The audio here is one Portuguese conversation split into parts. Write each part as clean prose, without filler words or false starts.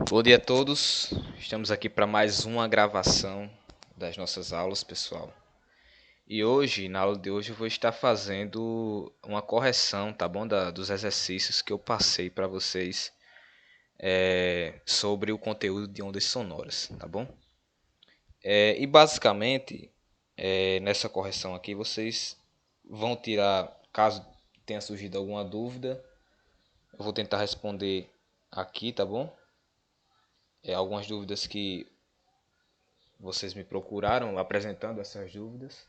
Bom dia a todos, estamos aqui para mais uma gravação das nossas aulas, pessoal. E hoje, na aula de hoje, eu vou estar fazendo uma correção, tá bom? Dos exercícios que eu passei para vocês sobre o conteúdo de ondas sonoras, tá bom? E basicamente, nessa correção aqui, vocês vão tirar, caso tenha surgido alguma dúvida, eu vou tentar responder aqui, tá bom? Algumas dúvidas que vocês me procuraram apresentando essas dúvidas.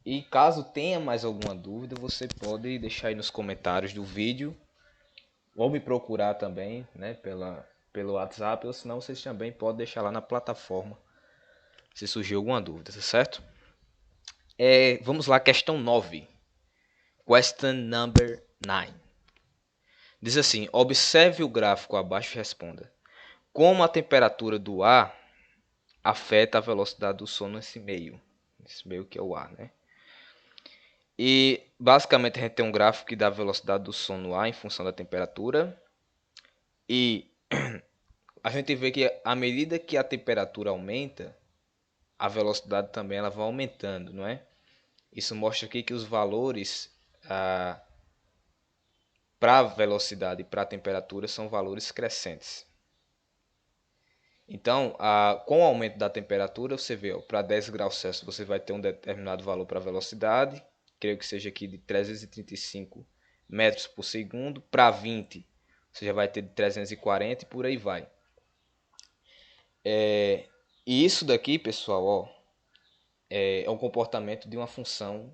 E caso tenha mais alguma dúvida, você pode deixar aí nos comentários do vídeo ou me procurar também, né, pelo WhatsApp, ou senão vocês também podem deixar lá na plataforma se surgir alguma dúvida, tá certo? Vamos lá, questão 9. Question number 9. Diz assim: observe o gráfico abaixo e responda. Como a temperatura do ar afeta a velocidade do som nesse meio? Esse meio que é o ar, né? E basicamente a gente tem um gráfico que dá a velocidade do som no ar em função da temperatura. E a gente vê que à medida que a temperatura aumenta, a velocidade também ela vai aumentando, não é? Isso mostra aqui que os valores para a velocidade e para a temperatura são valores crescentes. Então, com o aumento da temperatura, você vê, para 10 graus Celsius você vai ter um determinado valor para a velocidade, creio que seja aqui de 335 metros por segundo, para 20 você já vai ter de 340 e por aí vai. E isso daqui, pessoal, ó, é um comportamento de uma função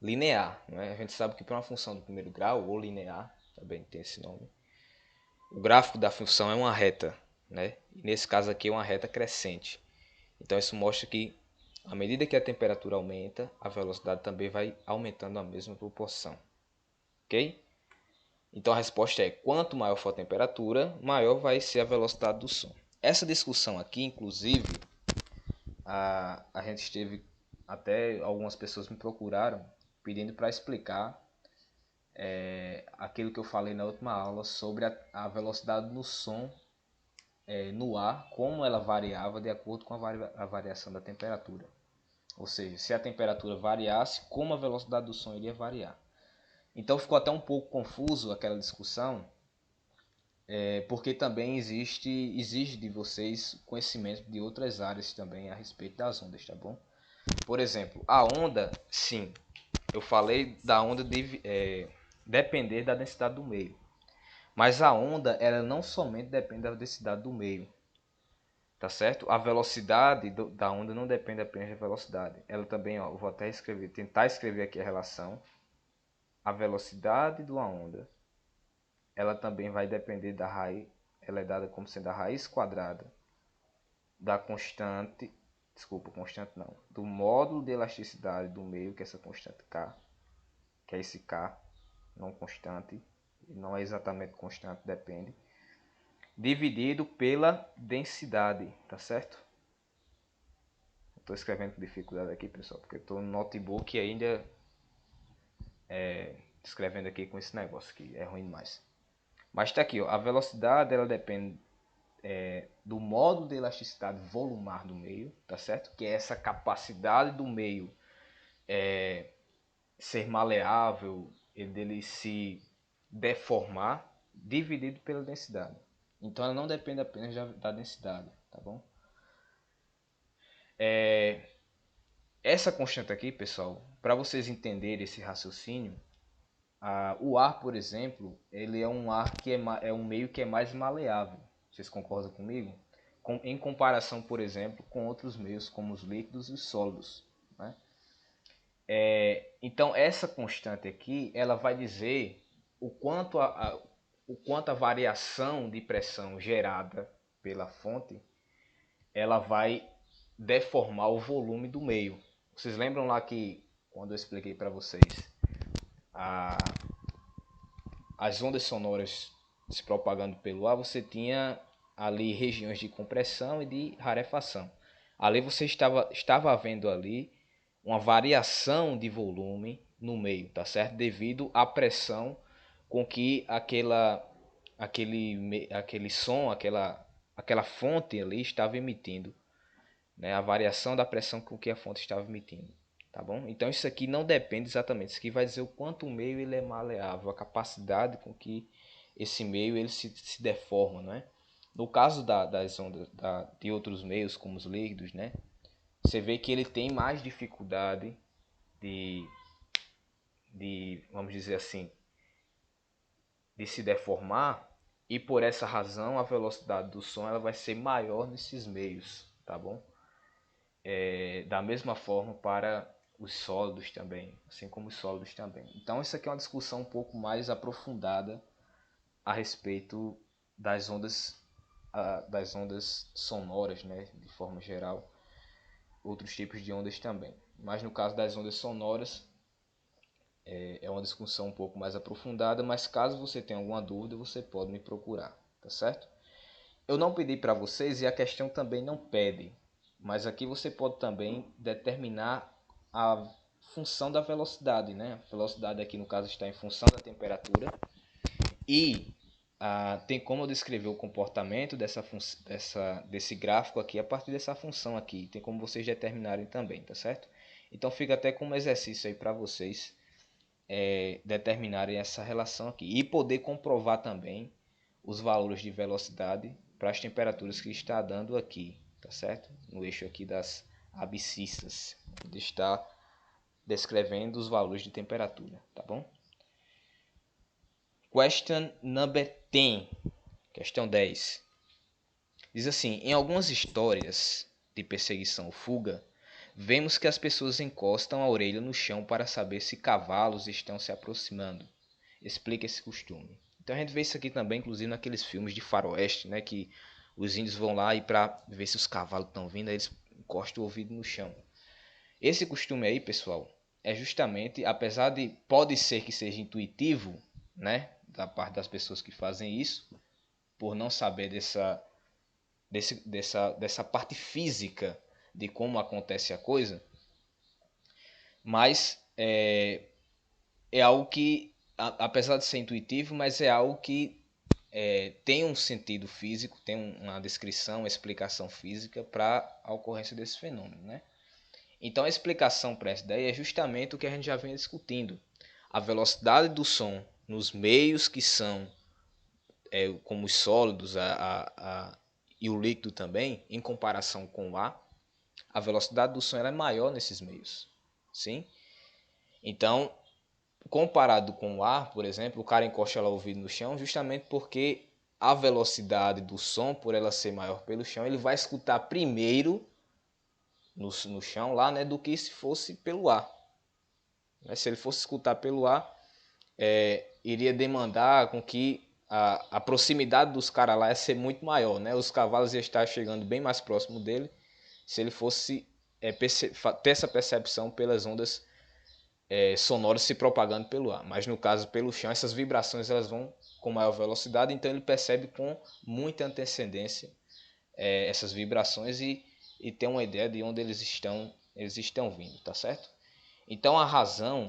linear. Né? A gente sabe que para uma função do primeiro grau, ou linear, também tem esse nome, o gráfico da função é uma reta. Né? E nesse caso aqui é uma reta crescente. Então isso mostra que à medida que a temperatura aumenta, a velocidade também vai aumentando na mesma proporção. Ok? Então a resposta é: quanto maior for a temperatura, maior vai ser a velocidade do som. Essa discussão aqui, inclusive, a gente teve até algumas pessoas me procuraram pedindo para explicar aquilo que eu falei na última aula sobre a velocidade do som no ar, como ela variava de acordo com a variação da temperatura. Ou seja, se a temperatura variasse, como a velocidade do som iria variar. Então ficou até um pouco confuso aquela discussão, porque também exige de vocês conhecimento de outras áreas também a respeito das ondas, tá bom? Por exemplo, a onda, sim, eu falei da onda depender da densidade do meio. Mas a onda, ela não somente depende da densidade do meio, tá certo? A velocidade da onda não depende apenas da velocidade. Ela também, ó, eu vou até tentar escrever aqui a relação. A velocidade de uma onda, ela também vai depender da raiz, ela é dada como sendo a raiz quadrada da constante, constante não, do módulo de elasticidade do meio, que é essa constante K, que é esse K, não constante, não é exatamente constante, depende, dividido pela densidade, tá certo? Estou escrevendo com dificuldade aqui, pessoal, porque estou no notebook e ainda escrevendo aqui com esse negócio que é ruim demais. Mas está aqui, ó, a velocidade ela depende do módulo de elasticidade volumar do meio, tá certo? Que é essa capacidade do meio ser maleável, dele se deformar, dividido pela densidade. Então ela não depende apenas da densidade, tá bom? Essa constante aqui, pessoal, para vocês entenderem esse raciocínio, o ar, por exemplo, ele é um ar que é um meio que é mais maleável. Vocês concordam comigo? Em comparação, por exemplo, com outros meios como os líquidos e os sólidos. Né? Então essa constante aqui, ela vai dizer o quanto a variação de pressão gerada pela fonte, ela vai deformar o volume do meio. Vocês lembram lá que quando eu expliquei para vocês as ondas sonoras se propagando pelo ar, você tinha ali regiões de compressão e de rarefação. Ali você estava vendo ali uma variação de volume no meio, tá certo? Devido à pressão com que aquele som, aquela fonte ali estava emitindo, né? A variação da pressão com que a fonte estava emitindo, tá bom? Então isso aqui não depende exatamente, isso aqui vai dizer o quanto o meio ele é maleável, a capacidade com que esse meio ele se deforma, né? No caso das ondas de outros meios, como os líquidos, né? Você vê que ele tem mais dificuldade de, vamos dizer assim, de se deformar, e por essa razão a velocidade do som ela vai ser maior nesses meios, tá bom? Da mesma forma para os sólidos também, assim como os sólidos também. Então isso aqui é uma discussão um pouco mais aprofundada a respeito das ondas sonoras, né, de forma geral, outros tipos de ondas também. Mas no caso das ondas sonoras é uma discussão um pouco mais aprofundada, mas caso você tenha alguma dúvida, você pode me procurar, tá certo? Eu não pedi para vocês e a questão também não pede, mas aqui você pode também determinar a função da velocidade, né? A velocidade aqui no caso está em função da temperatura e tem como eu descrever o comportamento desse gráfico aqui a partir dessa função aqui. Tem como vocês determinarem também, tá certo? Então fica até como exercício aí para vocês determinarem essa relação aqui e poder comprovar também os valores de velocidade para as temperaturas que está dando aqui, tá certo? No eixo aqui das abscissas, onde está descrevendo os valores de temperatura, tá bom? Question number 10. Questão 10. Diz assim: em algumas histórias de perseguição ou fuga, vemos que as pessoas encostam a orelha no chão para saber se cavalos estão se aproximando. Explica esse costume. Então a gente vê isso aqui também, inclusive naqueles filmes de faroeste, né, que os índios vão lá e para ver se os cavalos estão vindo, aí eles encostam o ouvido no chão. Esse costume aí, pessoal, é justamente, apesar de pode ser que seja intuitivo, né, da parte das pessoas que fazem isso, por não saber dessa parte física de como acontece a coisa, mas é algo que, apesar de ser intuitivo, mas é algo que tem um sentido físico, tem uma descrição, uma explicação física para a ocorrência desse fenômeno, né? Então a explicação para essa ideia é justamente o que a gente já vem discutindo. A velocidade do som nos meios que são como os sólidos e o líquido também, em comparação com o ar, a velocidade do som é maior nesses meios. Sim? Então, comparado com o ar, por exemplo, o cara encosta lá o ouvido no chão justamente porque a velocidade do som, por ela ser maior pelo chão, ele vai escutar primeiro no chão lá, né, do que se fosse pelo ar. Se ele fosse escutar pelo ar, iria demandar com que a proximidade dos caras lá ia ser muito maior, né? Os cavalos iam estar chegando bem mais próximo dele se ele fosse ter essa percepção pelas ondas sonoras se propagando pelo ar. Mas no caso pelo chão, essas vibrações elas vão com maior velocidade, então ele percebe com muita antecedência essas vibrações e tem uma ideia de onde eles estão vindo, tá certo? Então a razão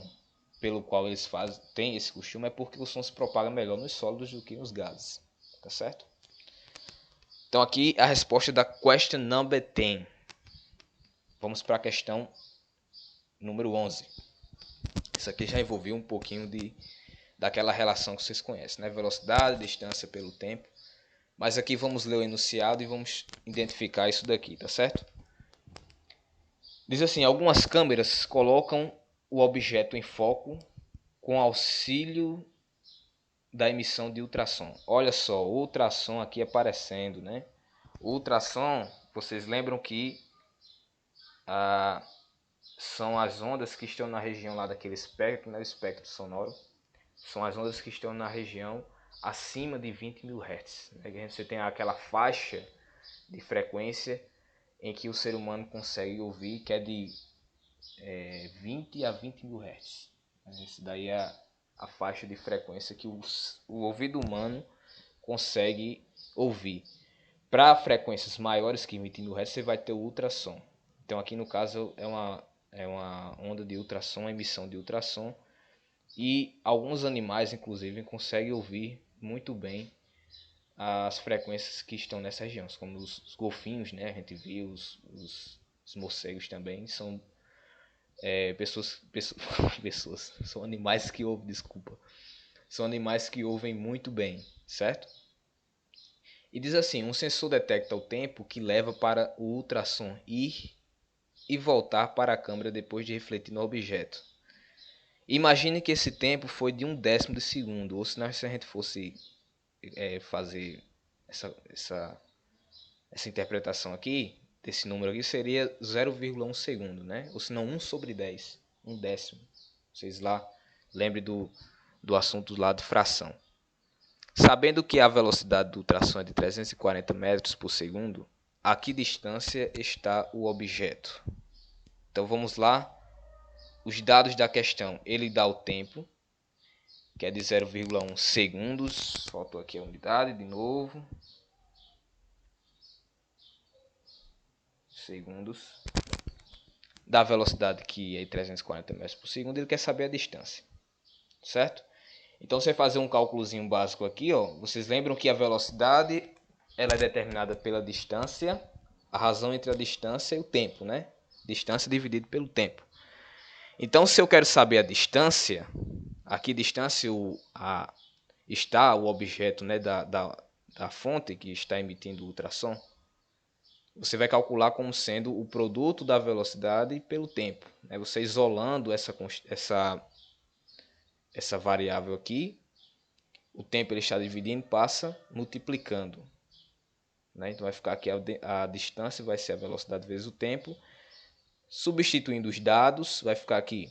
pelo qual eles têm esse costume é porque o som se propaga melhor nos sólidos do que nos gases, tá certo? Então aqui a resposta da question number 10. Vamos para a questão número 11. Isso aqui já envolveu um pouquinho daquela relação que vocês conhecem, né? Velocidade, distância pelo tempo. Mas aqui vamos ler o enunciado e vamos identificar isso daqui, tá certo? Diz assim: algumas câmeras colocam o objeto em foco com auxílio da emissão de ultrassom. Olha só, o ultrassom aqui aparecendo, né? O ultrassom, vocês lembram que são as ondas que estão na região lá daquele espectro, né? O espectro sonoro. São as ondas que estão na região acima de 20.000 Hz. Né? Você tem aquela faixa de frequência em que o ser humano consegue ouvir, que é de 20 a 20.000 Hz. Isso daí é a faixa de frequência que o ouvido humano consegue ouvir. Para frequências maiores que 20.000 Hz, você vai ter o ultrassom. Então aqui no caso é uma onda de ultrassom, emissão de ultrassom. E alguns animais, inclusive, conseguem ouvir muito bem as frequências que estão nessa região, como os golfinhos, né? A gente viu os morcegos também, são pessoas, são animais que ouvem, desculpa, são animais que ouvem muito bem, certo? E diz assim, um sensor detecta o tempo que leva para o ultrassom ir e voltar para a câmera depois de refletir no objeto. Imagine que esse tempo foi de 1/10 de segundo, ou se a gente fosse fazer essa interpretação aqui, desse número aqui, seria 0,1 segundo, né? Ou se não 1/10, 1/10. Vocês lá lembrem do assunto lá de fração. Sabendo que a velocidade do ultrassom é de 340 metros por segundo, a que distância está o objeto? Então vamos lá. Os dados da questão, ele dá o tempo, que é de 0,1 segundos. Faltou aqui a unidade de novo. Segundos. Da velocidade que é 340 metros por segundo, ele quer saber a distância. Certo? Então você fazer um cálculozinho básico aqui, ó, vocês lembram que a velocidade ela é determinada pela distância, a razão entre a distância e o tempo, né? Distância dividido pelo tempo. Então, se eu quero saber a distância, a que distância está o objeto, né, da fonte que está emitindo o ultrassom, você vai calcular como sendo o produto da velocidade pelo tempo. Né? Você isolando essa variável aqui, o tempo ele está dividindo, passa multiplicando. Né? Então vai ficar aqui a distância, vai ser a velocidade vezes o tempo. Substituindo os dados, vai ficar aqui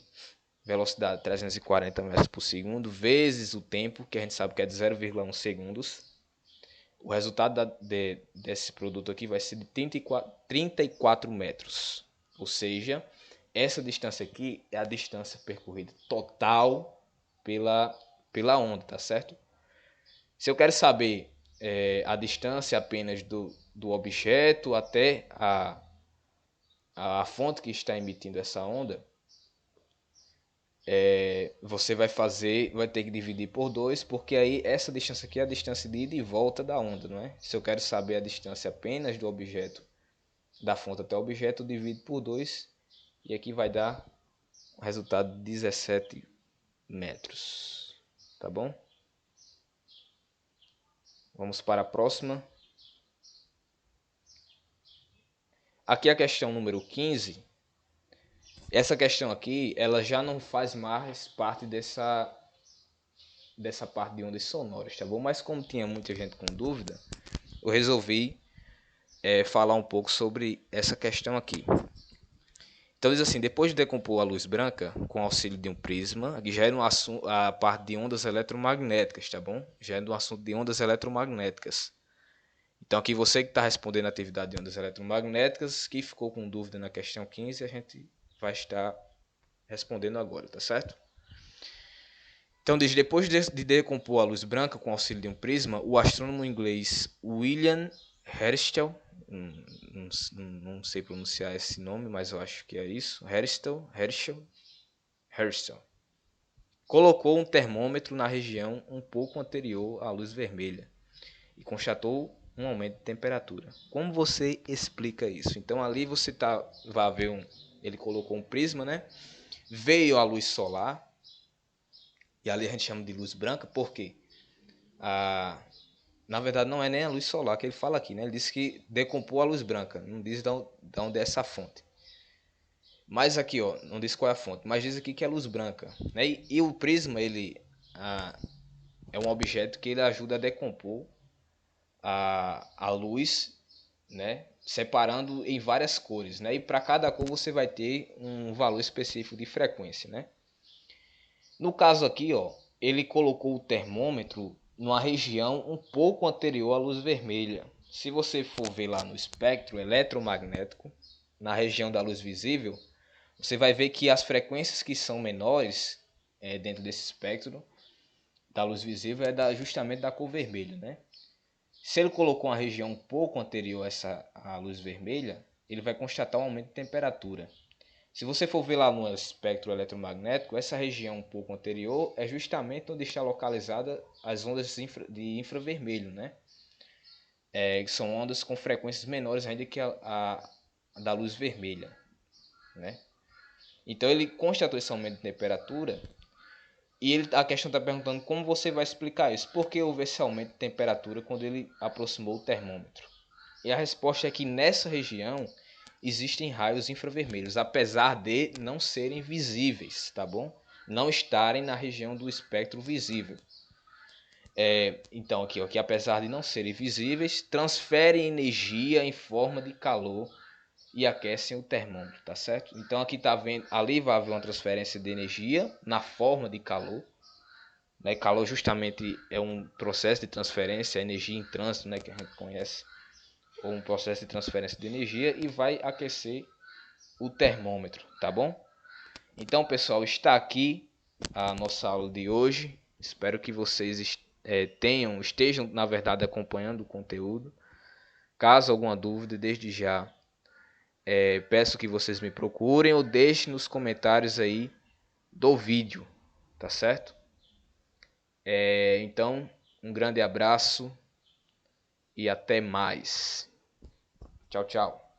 velocidade 340 metros por segundo vezes o tempo, que a gente sabe que é de 0,1 segundos. O resultado desse produto aqui vai ser de 34 metros. Ou seja, essa distância aqui é a distância percorrida total pela onda, tá certo? Se eu quero saber a distância apenas do objeto até a fonte que está emitindo essa onda, você vai ter que dividir por 2, porque aí essa distância aqui é a distância de ida e volta da onda, não é? Se eu quero saber a distância apenas do objeto, da fonte até o objeto, eu divido por 2 e aqui vai dar o resultado de 17 metros, tá bom? Vamos para a próxima. Aqui a questão número 15. Essa questão aqui, ela já não faz mais parte dessa parte de ondas sonoras, tá bom? Mas como tinha muita gente com dúvida, eu resolvi falar um pouco sobre essa questão aqui. Então diz assim, depois de decompor a luz branca com auxílio de um prisma, aqui já é no assunto, a parte de ondas eletromagnéticas, tá bom? Já é no assunto de ondas eletromagnéticas. Então aqui você que está respondendo a atividade de ondas eletromagnéticas, que ficou com dúvida na questão 15, a gente vai estar respondendo agora, tá certo? Então diz, depois de decompor a luz branca com auxílio de um prisma, o astrônomo inglês William Herschel, não sei pronunciar esse nome, mas eu acho que é isso, Herschel, colocou um termômetro na região um pouco anterior à luz vermelha e constatou um aumento de temperatura. Como você explica isso? Então ali você vai ver ele colocou um prisma, né? Veio a luz solar, e ali a gente chama de luz branca, porque na verdade não é nem a luz solar que ele fala aqui, né? Ele disse que decompôs a luz branca, não diz de onde é essa fonte. Mas aqui, ó, não diz qual é a fonte, mas diz aqui que é luz branca, né? E o prisma, ele é um objeto que ele ajuda a decompor a luz, né? Separando em várias cores, né? E para cada cor você vai ter um valor específico de frequência, né? No caso aqui, ó, ele colocou o termômetro numa região um pouco anterior à luz vermelha. Se você for ver lá no espectro eletromagnético, na região da luz visível, você vai ver que as frequências que são menores dentro desse espectro da luz visível justamente da cor vermelha, né? Se ele colocou uma região um pouco anterior à luz vermelha, ele vai constatar um aumento de temperatura. Se você for ver lá no espectro eletromagnético, essa região um pouco anterior é justamente onde está localizada as ondas de infravermelho, né? que são ondas com frequências menores ainda que a da luz vermelha, né? Então ele constatou esse aumento de temperatura e a questão está perguntando como você vai explicar isso. Por que houve esse aumento de temperatura quando ele aproximou o termômetro? E a resposta é que nessa região existem raios infravermelhos, apesar de não serem visíveis, tá bom? Não estarem na região do espectro visível. Então aqui, ó, que apesar de não serem visíveis, transferem energia em forma de calor e aquecem o termômetro, tá certo? Então aqui tá vendo, ali vai haver uma transferência de energia na forma de calor, né? Calor justamente é um processo de transferência, energia em trânsito, né, que a gente conhece, ou um processo de transferência de energia e vai aquecer o termômetro, tá bom? Então, pessoal, está aqui a nossa aula de hoje. Espero que vocês estejam, na verdade, acompanhando o conteúdo. Caso alguma dúvida, desde já peço que vocês me procurem ou deixem nos comentários aí do vídeo, tá certo? Então, um grande abraço e até mais. Tchau, tchau.